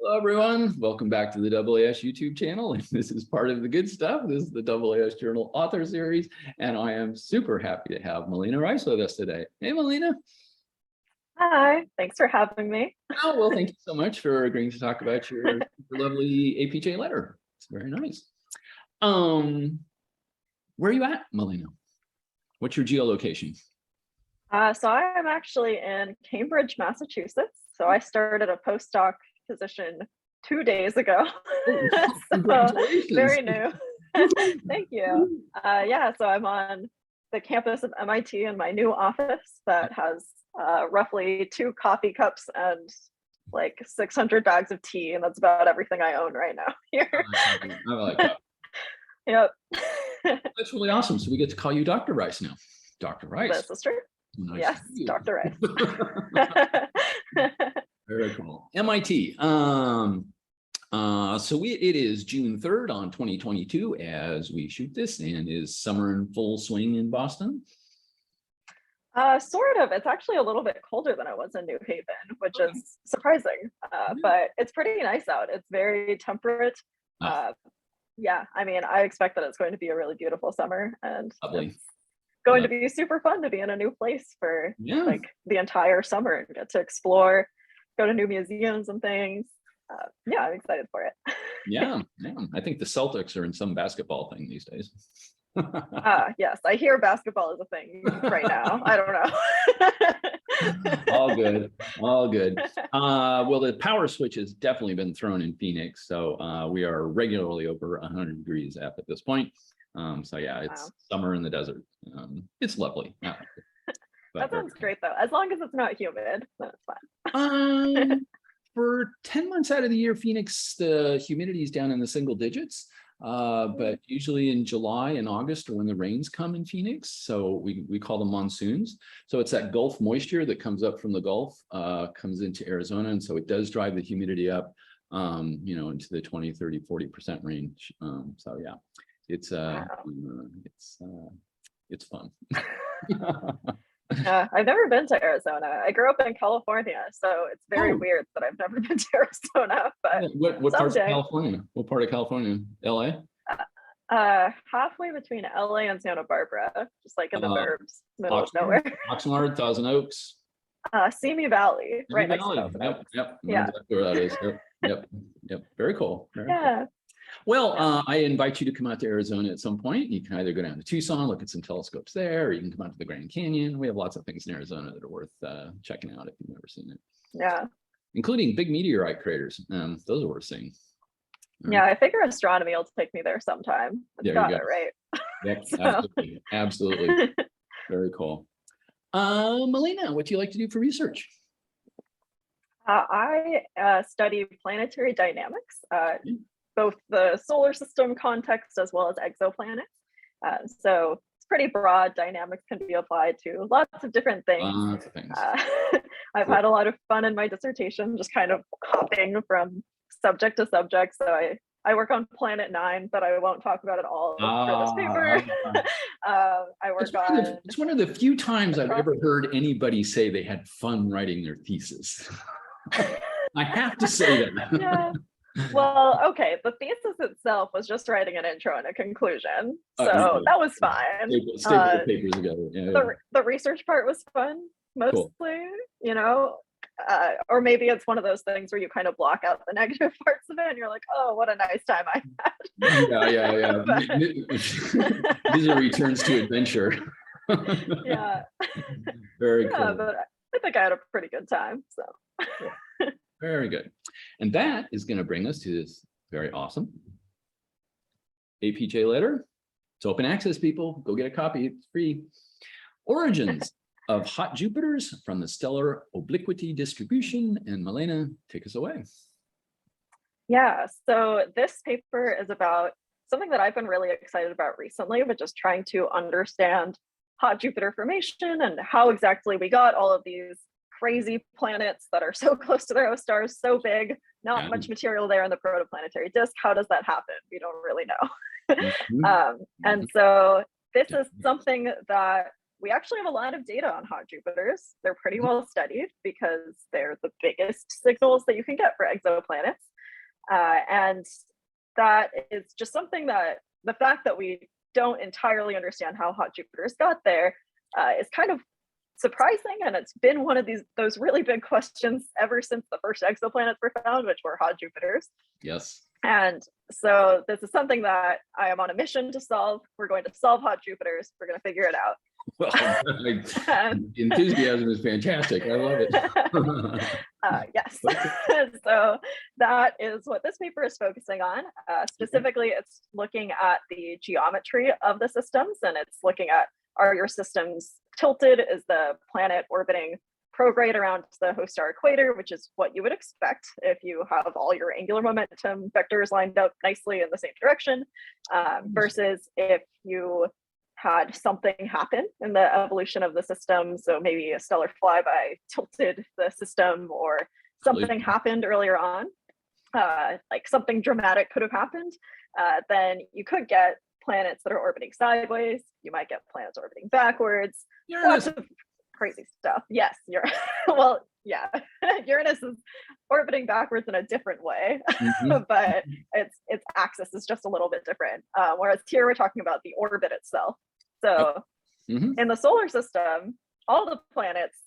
Hello, everyone. Welcome back to the AAS YouTube channel. This is part of the good stuff. This is the AAS Journal Author Series, and I am super happy to have Melina Rice with us today. Hey, Melina. Hi, thanks for having me. Oh, well, thank you so much for agreeing to talk about your lovely APJ letter. It's very nice. Where are you at, Melina? What's your geolocation? So I'm actually in Cambridge, Massachusetts. So I started a postdoc position 2 days ago. So Congratulations. very new. Thank you. Yeah, so I'm on the campus of MIT in my new office that has roughly 2 coffee cups and like 600 bags of tea, and that's about everything I own right now here. I like that. Yep. That's really awesome. So we get to call you Dr. Rice now. Dr. Rice. This is true. Nice. Yes, Dr. Rice. Very cool. MIT. So it is June 3rd on 2022 as we shoot this, and is summer in full swing in Boston? Sort of. It's actually a little bit colder than it was in New Haven, which is surprising, but it's pretty nice out. It's very temperate. Yeah, I mean, I expect that it's going to be a really beautiful summer, and Lovely. it's going to be super fun to be in a new place for like the entire summer and get to explore, go to new museums and things. Yeah, I'm excited for it. Yeah, I think the Celtics are in some basketball thing these days. Yes, I hear basketball is a thing right now. I don't know. All good, all good. Well, the power switch has definitely been thrown in Phoenix, so we are regularly over 100 degrees at this point. So yeah, it's summer in the desert. It's lovely. That sounds great though. As long as it's not humid, then it's fine. For 10 months out of the year, Phoenix, the humidity is down in the single digits. But usually in July and August are when the rains come in Phoenix. So we call them monsoons. So it's that Gulf moisture that comes up from the Gulf, comes into Arizona. And so it does drive the humidity up, into the 20, 30, 40% range. So yeah, it's fun. I've never been to Arizona. I grew up in California, so it's very weird that I've never been to Arizona. But what part of California? What part of California? LA? Halfway between LA and Santa Barbara, just like in the burbs, middle of nowhere. Oxnard, Thousand Oaks. Simi Valley, right next to Thousand Oaks. Yep. Yeah. Exactly where that is. Yep. Very cool. Very cool. Well, I invite you to come out to Arizona at some point. You can either go down to Tucson, look at some telescopes there, or you can come out to the Grand Canyon. We have lots of things in Arizona that are worth checking out if you've never seen it. Yeah. Including big meteorite craters. Those are worth seeing. Yeah, I figure astronomy will take me there sometime. It's got it right. Yep, absolutely. Absolutely. Very cool. Melina, what do you like to do for research? I study planetary dynamics, both the solar system context as well as exoplanets. So it's pretty broad. Dynamics can be applied to lots of different things. I've had a lot of fun in my dissertation, just kind of hopping from subject to subject. So I work on Planet 9, but I won't talk about it all for this paper. I work it's one of the few times I've ever heard anybody say they had fun writing their thesis. I have to say that. Yeah. Well, okay, the thesis itself was just writing an intro and a conclusion, so that was fine. Staple the papers together. The research part was fun, mostly, or maybe it's one of those things where you kind of block out the negative parts of it and you're like, oh, what a nice time I had. Yeah. These are returns to adventure. Yeah. Very cool. But I think I had a pretty good time, so. Cool. Very good. And that is going to bring us to this very awesome APJ letter. It's open access, people. Go get a copy. It's free. Origins of hot Jupiters from the stellar obliquity distribution. And Melina, take us away. Yeah, so this paper is about something that I've been really excited about recently, but just trying to understand hot Jupiter formation and how exactly we got all of these crazy planets that are so close to their host stars, so big, not much material there in the protoplanetary disk. How does that happen? We don't really know. And so this is something that we actually have a lot of data on hot Jupiters. They're pretty well studied because they're the biggest signals that you can get for exoplanets. And that is just something that the fact that we don't entirely understand how hot Jupiters got there is kind of surprising, and it's been one of those really big questions ever since the first exoplanets were found, which were hot Jupiters. Yes. And so this is something that I am on a mission to solve. We're going to solve hot Jupiters. We're going to figure it out. Well, enthusiasm is fantastic. I love it. Yes. So that is what this paper is focusing on. Specifically, it's looking at the geometry of the systems, and it's looking at, are your systems tilted? Is the planet orbiting prograde around the host star equator, which is what you would expect if you have all your angular momentum vectors lined up nicely in the same direction, versus if you had something happen in the evolution of the system. So maybe a stellar flyby tilted the system, or something happened earlier on, like something dramatic could have happened, then you could get planets that are orbiting sideways. You might get planets orbiting backwards. Lots of crazy stuff. Yes, well, yeah, Uranus is orbiting backwards in a different way, but its axis is just a little bit different. Whereas here we're talking about the orbit itself. So in the solar system, all the planets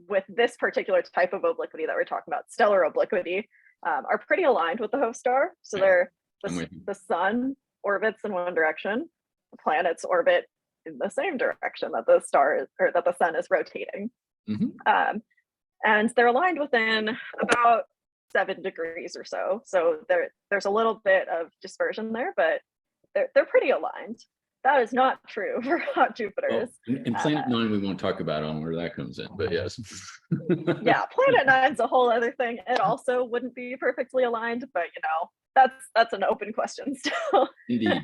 with this particular type of obliquity that we're talking about, stellar obliquity, are pretty aligned with the host star. So the sun orbits in one direction, the planets orbit in the same direction that the star is, or that the sun is rotating. And they're aligned within about 7 degrees or so. So there's a little bit of dispersion there, but they're pretty aligned. That is not true for hot Jupiters. In Planet 9, we won't talk about on where that comes in, but yes. Yeah, Planet 9 is a whole other thing. It also wouldn't be perfectly aligned, but that's an open question still. Indeed.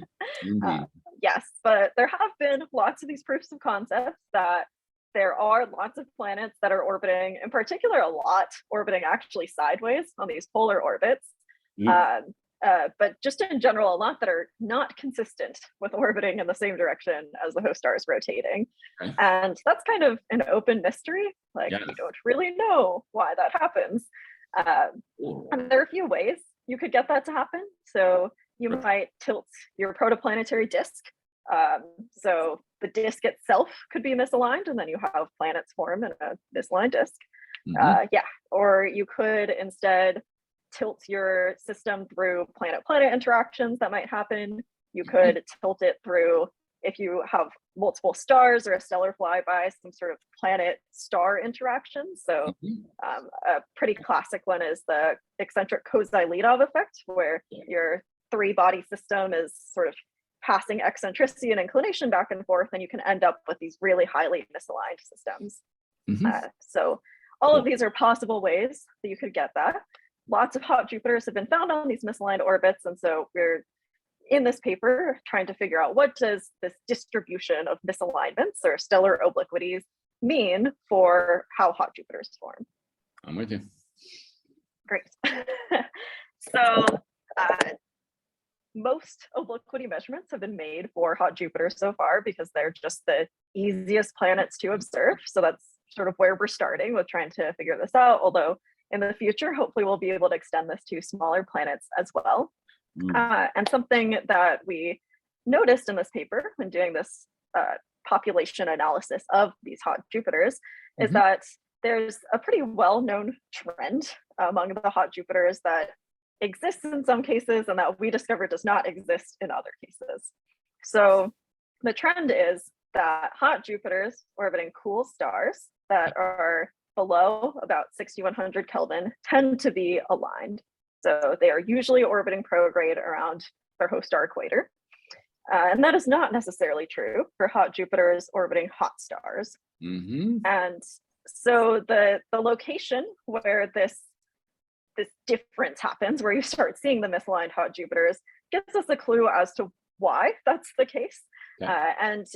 Yes, but there have been lots of these proofs of concept that there are lots of planets that are orbiting, in particular, a lot orbiting actually sideways on these polar orbits. But just in general, a lot that are not consistent with orbiting in the same direction as the host star is rotating. Okay. And that's kind of an open mystery. Like, we don't really know why that happens. And there are a few ways you could get that to happen. So you might tilt your protoplanetary disk. So the disk itself could be misaligned, and then you have planets form in a misaligned disk. Or you could instead tilt your system through planet-planet interactions that might happen. You could tilt it through, if you have multiple stars or a stellar flyby, some sort of planet-star interaction. So a pretty classic one is the eccentric Kozai-Leidov effect, where your 3-body system is sort of passing eccentricity and inclination back and forth, and you can end up with these really highly misaligned systems. So all of these are possible ways that you could get that. Lots of hot Jupiters have been found on these misaligned orbits, and so we're in this paper trying to figure out, what does this distribution of misalignments or stellar obliquities mean for how hot Jupiters form? I'm with you. Great. So most obliquity measurements have been made for hot Jupiter so far because they're just the easiest planets to observe. So that's sort of where we're starting with trying to figure this out, although in the future, hopefully we'll be able to extend this to smaller planets as well. And something that we noticed in this paper when doing this population analysis of these hot Jupiters is that there's a pretty well-known trend among the hot Jupiters that exists in some cases and that we discovered does not exist in other cases. So the trend is that hot Jupiters orbiting cool stars that are below about 6100 Kelvin tend to be aligned. So they are usually orbiting prograde around their host star equator. And that is not necessarily true for hot Jupiters orbiting hot stars. And so the location where this difference happens, where you start seeing the misaligned hot Jupiters, gives us a clue as to why that's the case. And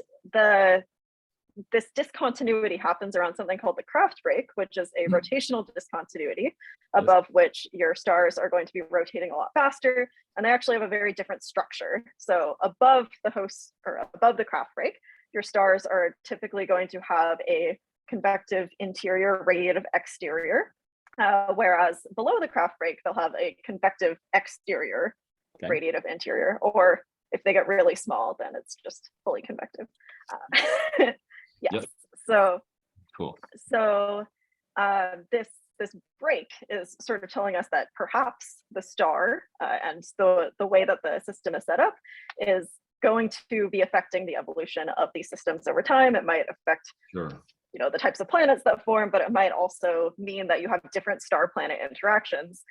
this discontinuity happens around something called the Kraft break, which is a rotational discontinuity above which your stars are going to be rotating a lot faster, and they actually have a very different structure. So above the host, or above the Kraft break, your stars are typically going to have a convective interior, radiative exterior, Whereas below the Kraft break, they'll have a convective exterior Okay. radiative interior, or if they get really small, then it's just fully convective. Yes. Yep. So Cool. This break is sort of telling us that perhaps the star and the way that the system is set up is going to be affecting the evolution of these systems over time. It might affect Sure. the types of planets that form, but it might also mean that you have different star-planet interactions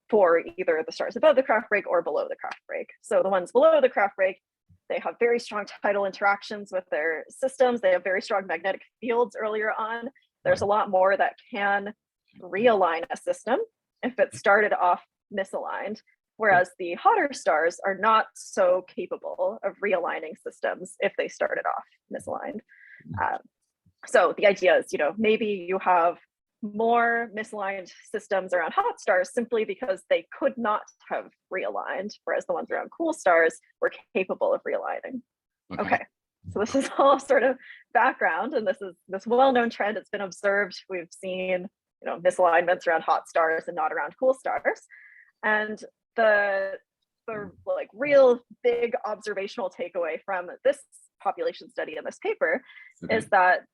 for either the stars above the Kraft break or below the Kraft break. So the ones below the Kraft break, they have very strong tidal interactions with their systems. They have very strong magnetic fields earlier on. There's a lot more that can realign a system if it started off misaligned, whereas the hotter stars are not so capable of realigning systems if they started off misaligned. So the idea is, maybe you have more misaligned systems around hot stars simply because they could not have realigned, whereas the ones around cool stars were capable of realigning. Okay. So this is all sort of background, and this is this well-known trend. It's been observed. We've seen, misalignments around hot stars and not around cool stars. And the like real big observational takeaway from this population study in this paper is that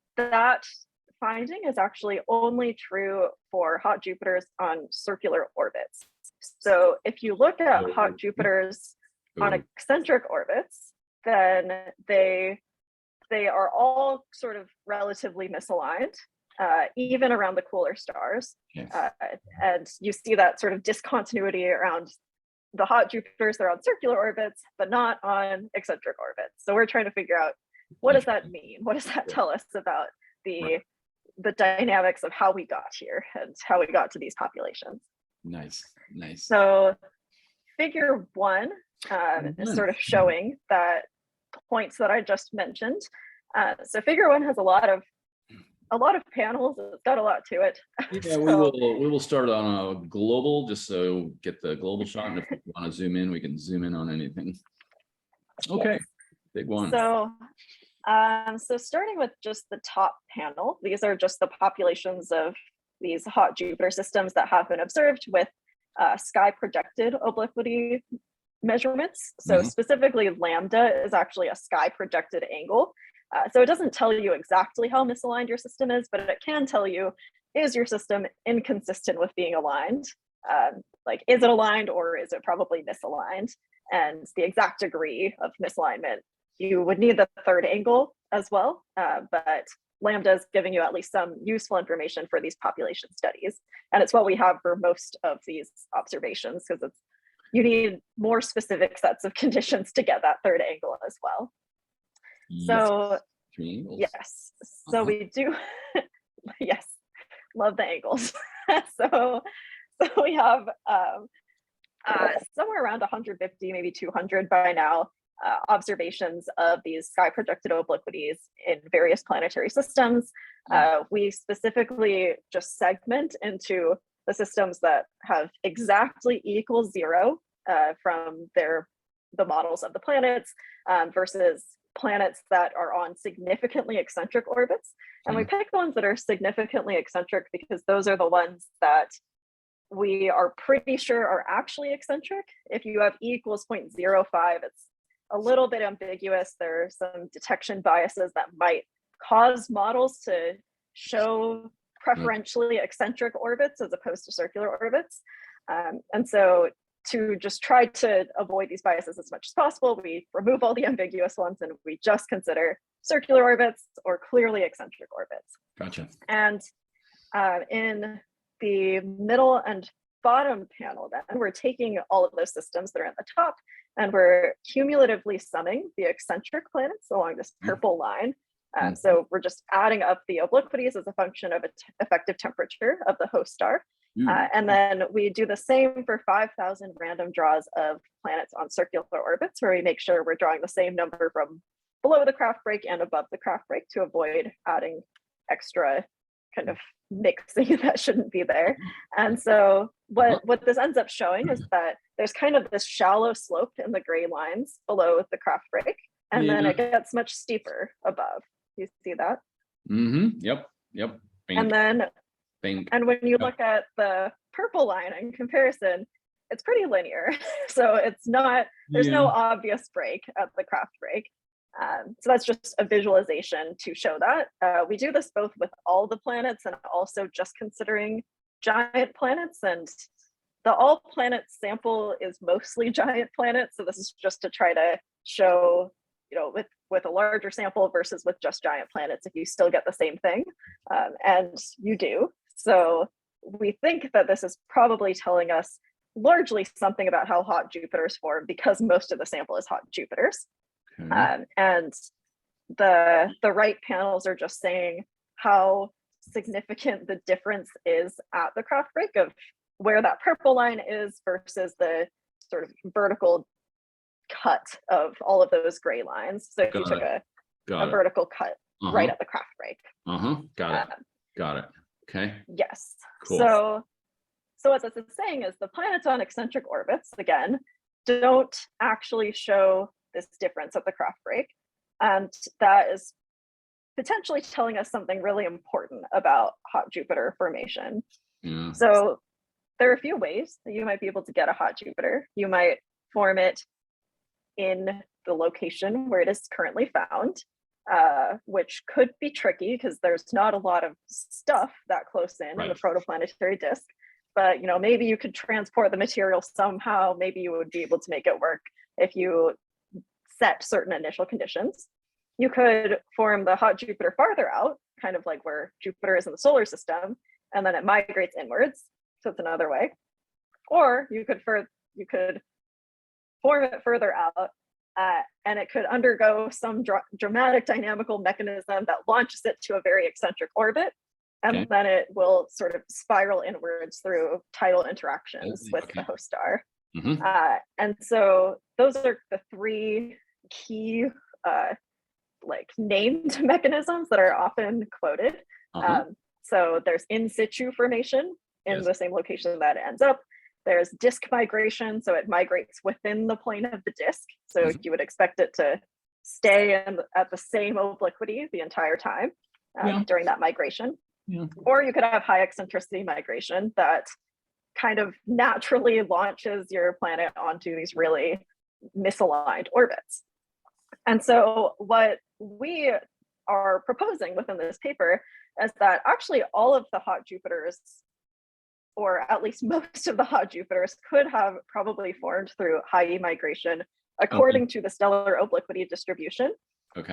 finding is actually only true for hot Jupiters on circular orbits. So if you look at hot Jupiters on eccentric orbits, then they are all sort of relatively misaligned, even around the cooler stars. And you see that sort of discontinuity around the hot Jupiters. They're on circular orbits, but not on eccentric orbits. So we're trying to figure out, what does that mean? What does that tell us about the dynamics of how we got here and how we got to these populations? Nice. So figure 1 is sort of showing that points that I just mentioned. So figure 1 has a lot of panels. It's got a lot to it. Yeah, we will start on a global, just so get the global shot. And if we want to zoom in, we can zoom in on anything. Okay, yes. Big one. So starting with just the top panel, these are just the populations of these hot Jupiter systems that have been observed with sky projected obliquity measurements. So specifically, lambda is actually a sky projected angle. So it doesn't tell you exactly how misaligned your system is, but it can tell you, is your system inconsistent with being aligned? Like, is it aligned or is it probably misaligned? And the exact degree of misalignment, you would need the third angle as well, but lambda is giving you at least some useful information for these population studies. And it's what we have for most of these observations, because you need more specific sets of conditions to get that third angle as well. So yes, so we do, yes, love the angles. so we have somewhere around 150, maybe 200 by now, observations of these sky projected obliquities in various planetary systems. We specifically just segment into the systems that have exactly equal 0 from the models of the planets versus planets that are on significantly eccentric orbits. And we pick the ones that are significantly eccentric because those are the ones that we are pretty sure are actually eccentric. If you have E equals 0.05, it's a little bit ambiguous. There are some detection biases that might cause models to show preferentially eccentric orbits as opposed to circular orbits. And so to just try to avoid these biases as much as possible, we remove all the ambiguous ones and we just consider circular orbits or clearly eccentric orbits. Gotcha. And in the middle and bottom panel, then we're taking all of those systems that are at the top and we're cumulatively summing the eccentric planets along this purple line. So we're just adding up the obliquities as a function of effective temperature of the host star. And then we do the same for 5,000 random draws of planets on circular orbits, where we make sure we're drawing the same number from below the Kraft break and above the Kraft break to avoid adding extra kind of mixing that shouldn't be there. And so what this ends up showing is that there's kind of this shallow slope in the gray lines below the Kraft break, and then it gets much steeper above. You see that? Yep. And then Think. And when you Yeah. look at the purple line in comparison, it's pretty linear. So it's not, there's no Yeah. obvious break at the craft break. So that's just a visualization to show that. We do this both with all the planets and also just considering giant planets. And the all planets sample is mostly giant planets. So this is just to try to show, you know, with a larger sample versus with just giant planets, if you still get the same thing. And you do. So we think that this is probably telling us largely something about how hot Jupiters form, because most of the sample is hot Jupiters. Okay. And the right panels are just saying how significant the difference is at the craft break of where that purple line is versus the sort of vertical cut of all of those gray lines. So if you took a vertical cut right at the craft break. Got it. Okay. Yes. Cool. So what this is saying is the planets on eccentric orbits, again, don't actually show this difference at the craft break. And that is potentially telling us something really important about hot Jupiter formation. Yeah. So there are a few ways that you might be able to get a hot Jupiter. You might form it in the location where it is currently found, which could be tricky because there's not a lot of stuff that close in the protoplanetary disk. But you know, maybe you could transport the material somehow. Maybe you would be able to make it work if you set certain initial conditions. You could form the hot Jupiter farther out, kind of like where Jupiter is in the solar system, and then it migrates inwards. So it's another way. Or you could form it further out, and it could undergo some dramatic dynamical mechanism that launches it to a very eccentric orbit, and then it will sort of spiral inwards through tidal interactions with the host star. And so those are the three key like named mechanisms that are often quoted. So there's in situ formation in the same location that it ends up. There's disk migration, so it migrates within the plane of the disk. So you would expect it to stay at the same obliquity the entire time during that migration. Or you could have high eccentricity migration that kind of naturally launches your planet onto these really misaligned orbits. And so what we are proposing within this paper is that actually all of the hot Jupiters, or at least most of the hot Jupiters, could have probably formed through high E migration according to the stellar obliquity distribution.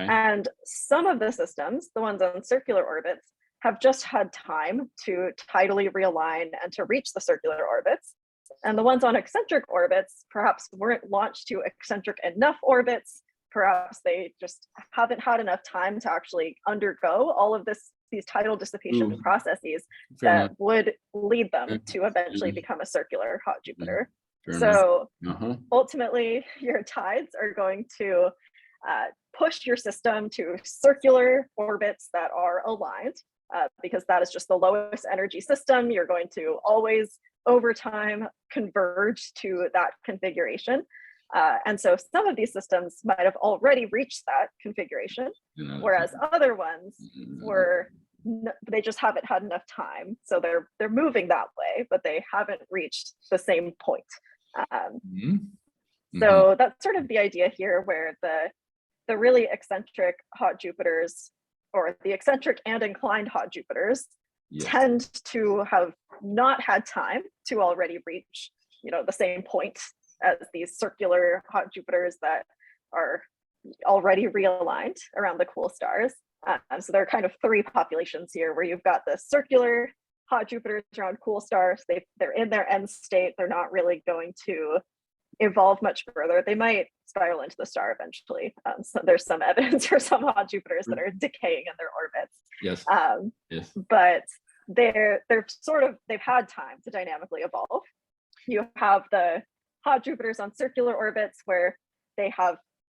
And some of the systems, the ones on circular orbits, have just had time to tidally realign and to reach the circular orbits. And the ones on eccentric orbits perhaps weren't launched to eccentric enough orbits. Perhaps they just haven't had enough time to actually undergo all of these tidal dissipation processes that would lead them to eventually become a circular hot Jupiter. So ultimately, your tides are going to push your system to circular orbits that are aligned, because that is just the lowest energy system. You're going to always, over time, converge to that configuration. And so some of these systems might have already reached that configuration, whereas other ones they just haven't had enough time. So they're moving that way, but they haven't reached the same point. So that's sort of the idea here, where the really eccentric hot Jupiters, or the eccentric and inclined hot Jupiters, tend to have not had time to already reach, the same point as these circular hot Jupiters that are already realigned around the cool stars. So there are kind of three populations here, where you've got the circular hot Jupiters around cool stars. They're in their end state. They're not really going to evolve much further. They might spiral into the star eventually. So there's some evidence for some hot Jupiters that are decaying in their orbits. But they've had time to dynamically evolve. You have the hot Jupiters on circular orbits, where they have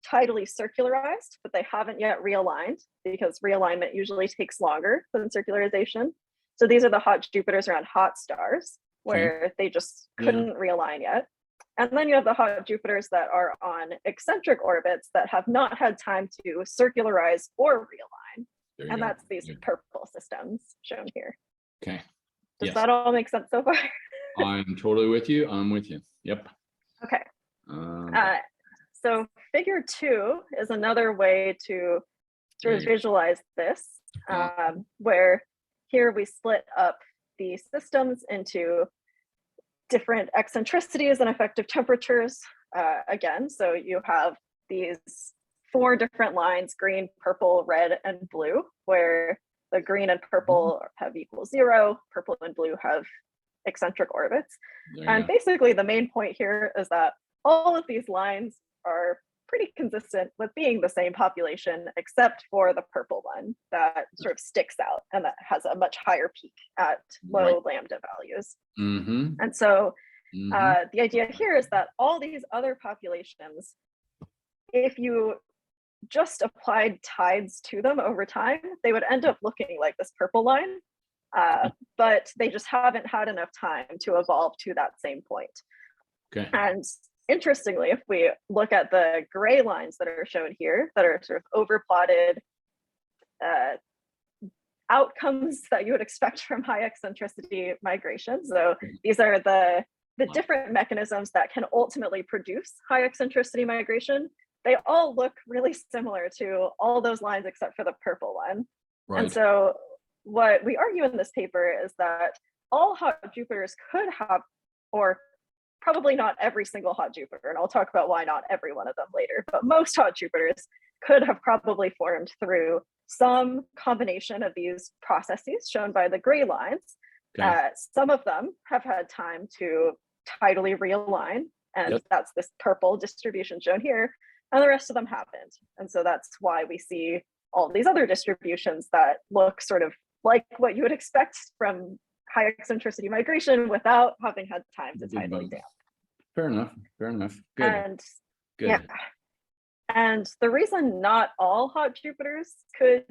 tidally circularized, but they haven't yet realigned, because realignment usually takes longer than circularization. So these are the hot Jupiters around hot stars, where they just couldn't realign yet. And then you have the hot Jupiters that are on eccentric orbits that have not had time to circularize or realign. And that's these purple systems shown here. Okay. Does Yes. that all make sense so far? I'm totally with you. I'm with you. Yep. Okay. Um, So figure 2 is another way to sort of visualize this, where here we split up the systems into different eccentricities and effective temperatures. Again, so you have these 4 different lines, green, purple, red, and blue, where the green and purple have equal 0, purple and blue have eccentric orbits. And basically the main point here is that all of these lines are pretty consistent with being the same population, except for the purple one that sort of sticks out and that has a much higher peak at low lambda values. And so the idea here is that all these other populations, if you just applied tides to them over time, they would end up looking like this purple line, but they just haven't had enough time to evolve to that same point. Okay. And interestingly, if we look at the gray lines that are shown here, that are sort of overplotted outcomes that you would expect from high eccentricity migration. So these are the different mechanisms that can ultimately produce high eccentricity migration. They all look really similar to all those lines except for the purple one. Right. And so what we argue in this paper is that all hot Jupiters could have, or probably not every single hot Jupiter, and I'll talk about why not every one of them later, but most hot Jupiters could have probably formed through some combination of these processes shown by the gray lines. Okay. Some of them have had time to tidally realign, and that's this purple distribution shown here, and the rest of them haven't. And so that's why we see all these other distributions that look sort of like what you would expect from high eccentricity migration without having had time to tidally damp. Fair enough. Fair enough. Good. And Good. yeah, and the reason not all hot Jupiters could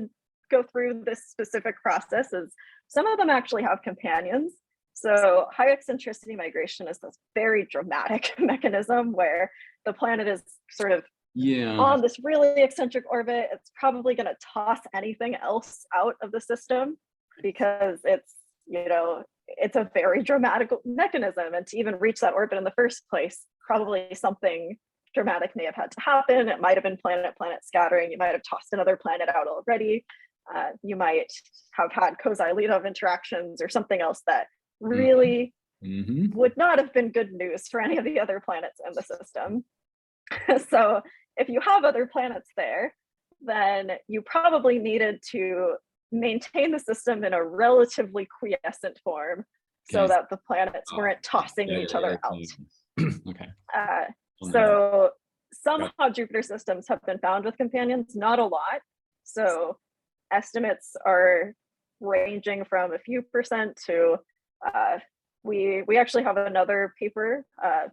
go through this specific process is some of them actually have companions. So high eccentricity migration is this very dramatic mechanism where the planet is sort of on this really eccentric orbit. It's probably going to toss anything else out of the system because it's, you know, it's a very dramatic mechanism. And to even reach that orbit in the first place, probably something dramatic may have had to happen. It might have been planet-planet scattering. You might have tossed another planet out already. You might have had Kozai-Leonov interactions or something else that really would not have been good news for any of the other planets in the system. So if you have other planets there, then you probably needed to maintain the system in a relatively quiescent form so that the planets weren't tossing each other out. Okay. So some hot Jupiter systems have been found with companions, not a lot. So estimates are ranging from a few percent to, we actually have another paper,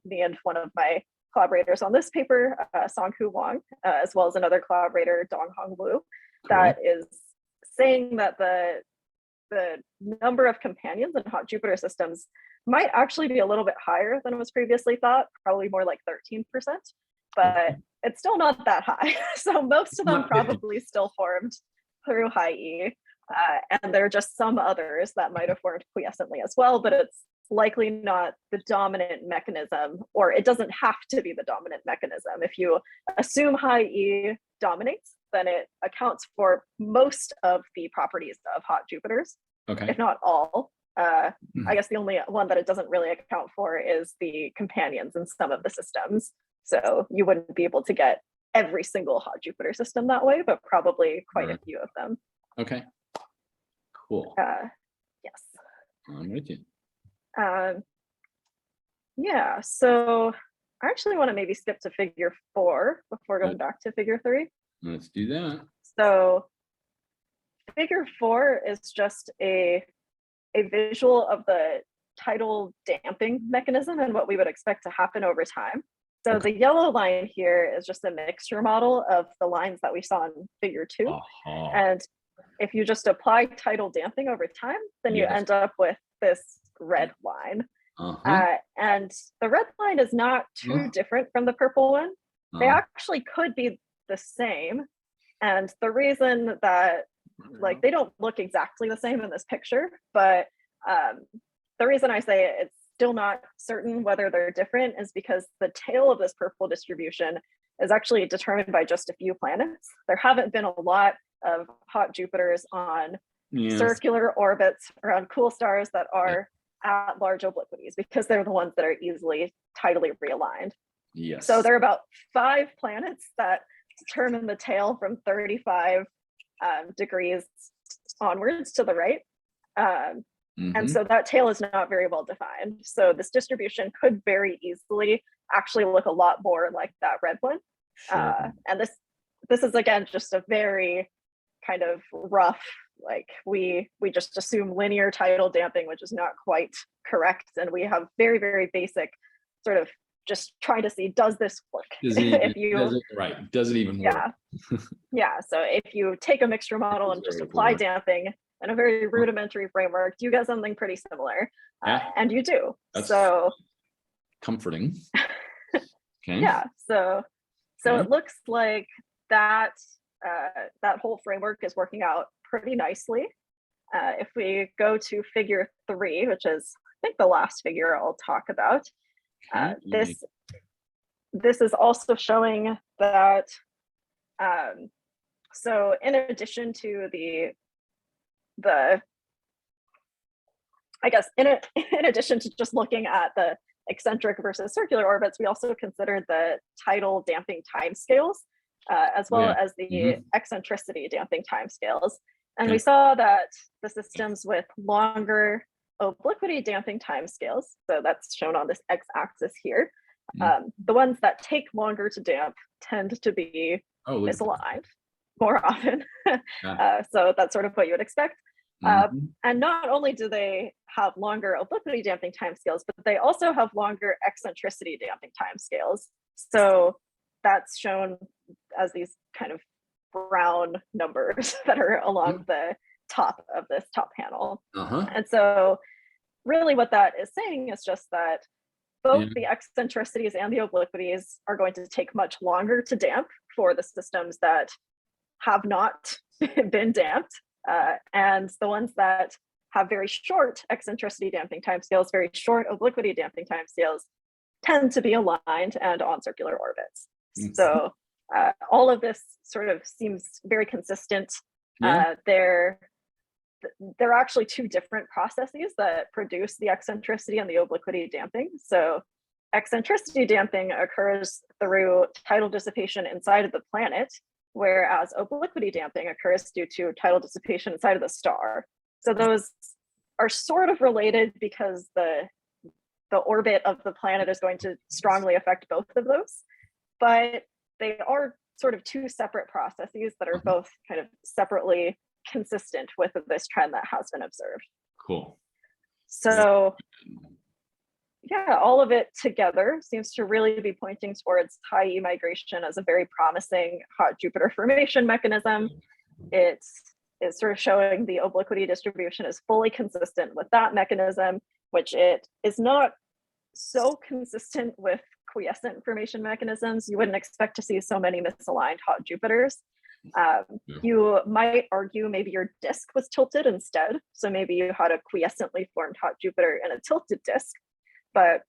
me and one of my collaborators on this paper, Song-Hu Wang, as well as another collaborator, Donghong Wu, that is saying that the number of companions in hot Jupiter systems might actually be a little bit higher than was previously thought, probably more like 13%, but it's still not that high. So most of them probably still formed through high E, and there are just some others that might have formed quiescently as well, but it's likely not the dominant mechanism, or it doesn't have to be the dominant mechanism. If you assume high E dominates, then it accounts for most of the properties of hot Jupiters, if not all. I guess the only one that it doesn't really account for is the companions in some of the systems. So you wouldn't be able to get every single hot Jupiter system that way, but probably quite a few of them. Okay. Cool. Yes. I'm with you. Yeah, so I actually want to maybe skip to figure 4 before going back to figure 3. Let's do that. So figure 4 is just a visual of the tidal damping mechanism and what we would expect to happen over time. So the yellow line here is just a mixture model of the lines that we saw in figure 2. And if you just apply tidal damping over time, then you end up with this red line. And the red line is not too different from the purple one. They actually could be the same. And the reason that, like, they don't look exactly the same in this picture, but The reason I say it's still not certain whether they're different is because the tail of this purple distribution is actually determined by just a few planets. There haven't been a lot of hot Jupiters on circular orbits around cool stars that are at large obliquities, because they're the ones that are easily tidally realigned. Yes. So there are about 5 planets that determine the tail from 35 degrees onwards to the right. And so that tail is not very well defined. So this distribution could very easily actually look a lot more like that red one. And this is, again, just a very kind of rough, like we just assume linear tidal damping, which is not quite correct. And we have very, very basic sort of just trying to see, does this work? Does it even work? Yeah. So if you take a mixture model and just apply damping in a very rudimentary framework, you get something pretty similar. And you do. That's so comforting. Okay. Yeah. So it looks like that that whole framework is working out pretty nicely. If we go to figure 3, which is, I think, the last figure I'll talk about, this is also showing that, so in addition to I guess in addition to just looking at the eccentric versus circular orbits, we also considered the tidal damping timescales, as well as the eccentricity damping timescales. And we saw that the systems with longer obliquity damping timescales, so that's shown on this x-axis here, the ones that take longer to damp tend to be misaligned more often. So that's sort of what you would expect. And not only do they have longer obliquity damping timescales, but they also have longer eccentricity damping timescales. So that's shown as these kind of brown numbers that are along the top of this top panel. And so really what that is saying is just that both the eccentricities and the obliquities are going to take much longer to damp for the systems that have not been damped. And the ones that have very short eccentricity damping timescales, very short obliquity damping timescales, tend to be aligned and on circular orbits. So all of this sort of seems very consistent. There are actually 2 different processes that produce the eccentricity and the obliquity damping. So eccentricity damping occurs through tidal dissipation inside of the planet, whereas obliquity damping occurs due to tidal dissipation inside of the star. So those are sort of related because the orbit of the planet is going to strongly affect both of those, but they are sort of 2 separate processes that are both kind of separately consistent with this trend that has been observed. Cool. So yeah, all of it together seems to really be pointing towards high E migration as a very promising hot Jupiter formation mechanism. It is sort of showing the obliquity distribution is fully consistent with that mechanism, which it is not so consistent with quiescent formation mechanisms. You wouldn't expect to see so many misaligned hot Jupiters. You might argue maybe your disk was tilted instead. So maybe you had a quiescently formed hot Jupiter in a tilted disk. But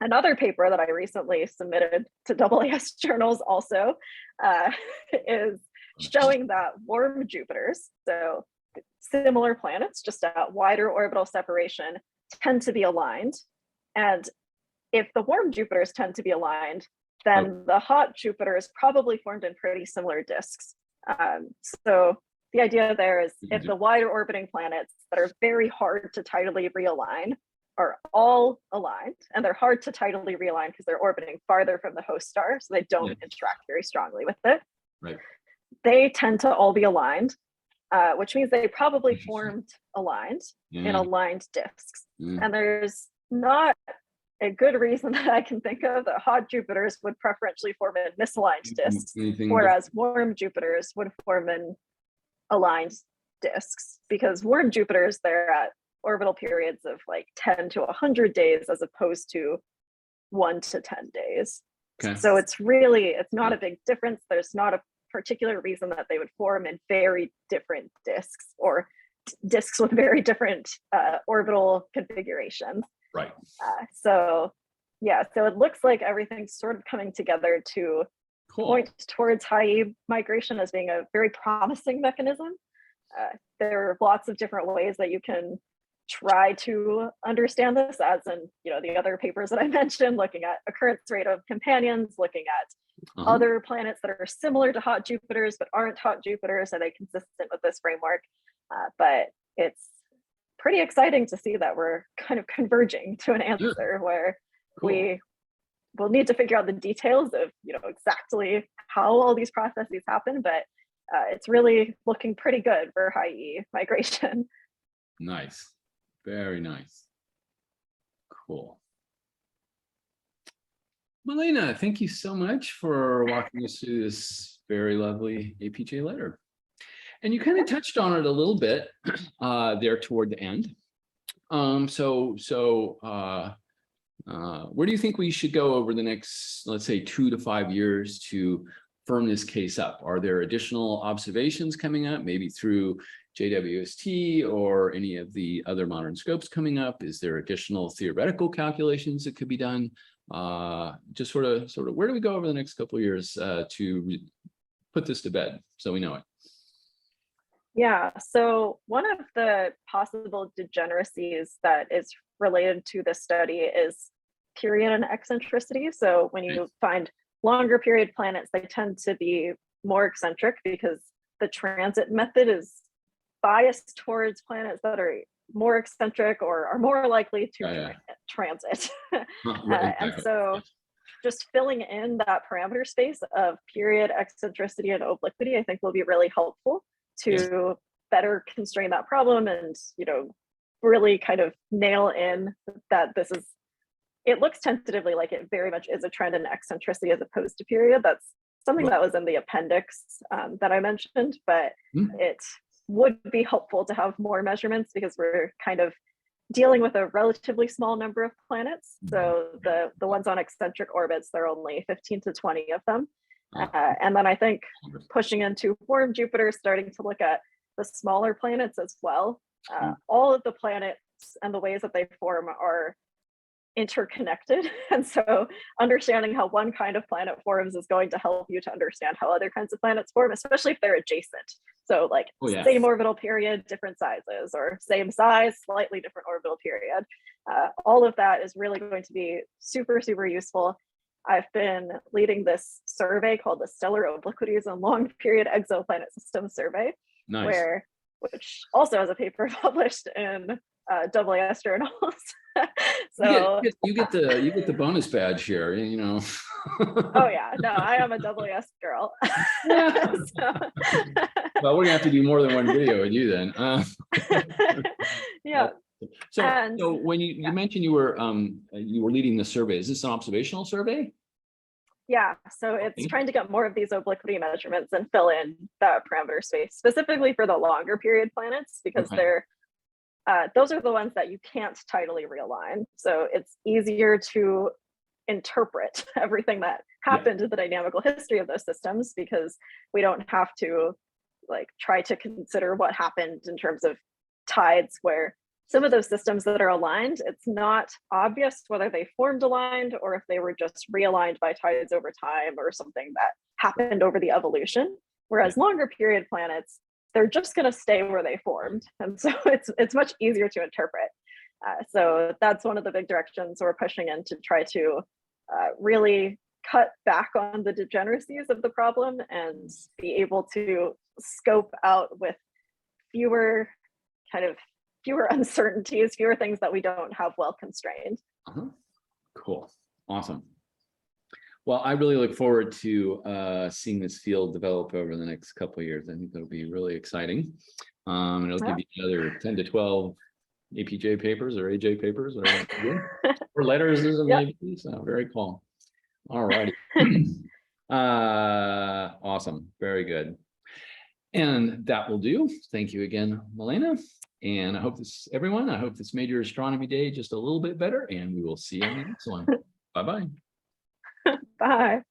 another paper that I recently submitted to AAS journals also is showing that warm Jupiters, so similar planets, just at wider orbital separation, tend to be aligned. And if the warm Jupiters tend to be aligned, then the hot Jupiters probably formed in pretty similar disks. So the idea there is if the wider orbiting planets that are very hard to tidally realign are all aligned, and they're hard to tidally realign because they're orbiting farther from the host star, so they don't interact very strongly with it. They tend to all be aligned, which means they probably formed aligned in aligned disks. And there's not a good reason that I can think of that hot Jupiters would preferentially form in misaligned disks, whereas warm Jupiters would form in aligned disks, because warm Jupiters, they're at orbital periods of like 10 to 100 days as opposed to 1 to 10 days. So it's not a big difference. There's not a particular reason that they would form in very different disks or disks with very different orbital configurations. Right. So yeah, so it looks like everything's sort of coming together to Cool. point towards high E migration as being a very promising mechanism. There are lots of different ways that you can try to understand this, as in, the other papers that I mentioned, looking at occurrence rate of companions, looking at other planets that are similar to hot Jupiters but aren't hot Jupiters. Are they consistent with this framework? But it's pretty exciting to see that we're kind of converging to an answer where we will need to figure out the details of exactly how all these processes happen, but it's really looking pretty good for high E migration. Nice. Very nice. Cool. Malena, thank you so much for walking us through this very lovely APJ letter. And you kind of touched on it a little bit there toward the end. Where do you think we should go over the next, let's say, 2 to 5 years to firm this case up? Are there additional observations coming up, maybe through JWST or any of the other modern scopes coming up? Is there additional theoretical calculations that could be done? Just sort of, where do we go over the next couple of years to put this to bed so we know it? Yeah, so one of the possible degeneracies that is related to this study is period and eccentricity. So when you find longer period planets, they tend to be more eccentric because the transit method is biased towards planets that are more eccentric or are more likely to transit. And so just filling in that parameter space of period, eccentricity, and obliquity, I think will be really helpful to better constrain that problem and, really kind of nail in that this is, it looks tentatively like it very much is a trend in eccentricity as opposed to period. That's something that was in the appendix that I mentioned, but it would be helpful to have more measurements because we're kind of dealing with a relatively small number of planets. So the ones on eccentric orbits, there are only 15 to 20 of them. And then I think pushing into warm Jupiter, starting to look at the smaller planets as well. All of the planets and the ways that they form are interconnected. And so understanding how one kind of planet forms is going to help you to understand how other kinds of planets form, especially if they're adjacent. So like same orbital period, different sizes, or same size, slightly different orbital period. All of that is really going to be super, super useful. I've been leading this survey called the Stellar Obliquities and Long Period Exoplanet System Survey, which also has a paper published in AAS journals. So you get the bonus badge here, Oh yeah, no, I am a AAS girl. Well, we're gonna have to do more than one video with you then. Yeah. So when you mentioned you were leading the survey, is this an observational survey? Yeah, so it's trying to get more of these obliquity measurements and fill in that parameter space, specifically for the longer period planets, because those are the ones that you can't tidally realign. So it's easier to interpret everything that happened in the dynamical history of those systems because we don't have to try to consider what happened in terms of tides, where some of those systems that are aligned, it's not obvious whether they formed aligned or if they were just realigned by tides over time or something that happened over the evolution. Whereas longer period planets, they're just going to stay where they formed. And so it's much easier to interpret. So that's one of the big directions we're pushing in to try to really cut back on the degeneracies of the problem and be able to scope out with fewer uncertainties, fewer things that we don't have well constrained. Cool. Awesome. Well, I really look forward to seeing this field develop over the next couple of years. I think it'll be really exciting. It'll give you another 10 to 12 APJ papers or AJ papers or letters as it may be. So very cool. All right. Awesome. Very good. And that will do. Thank you again, Malena. And I hope this made your astronomy day just a little bit better, and we will see you on the next one. Bye-bye. Bye.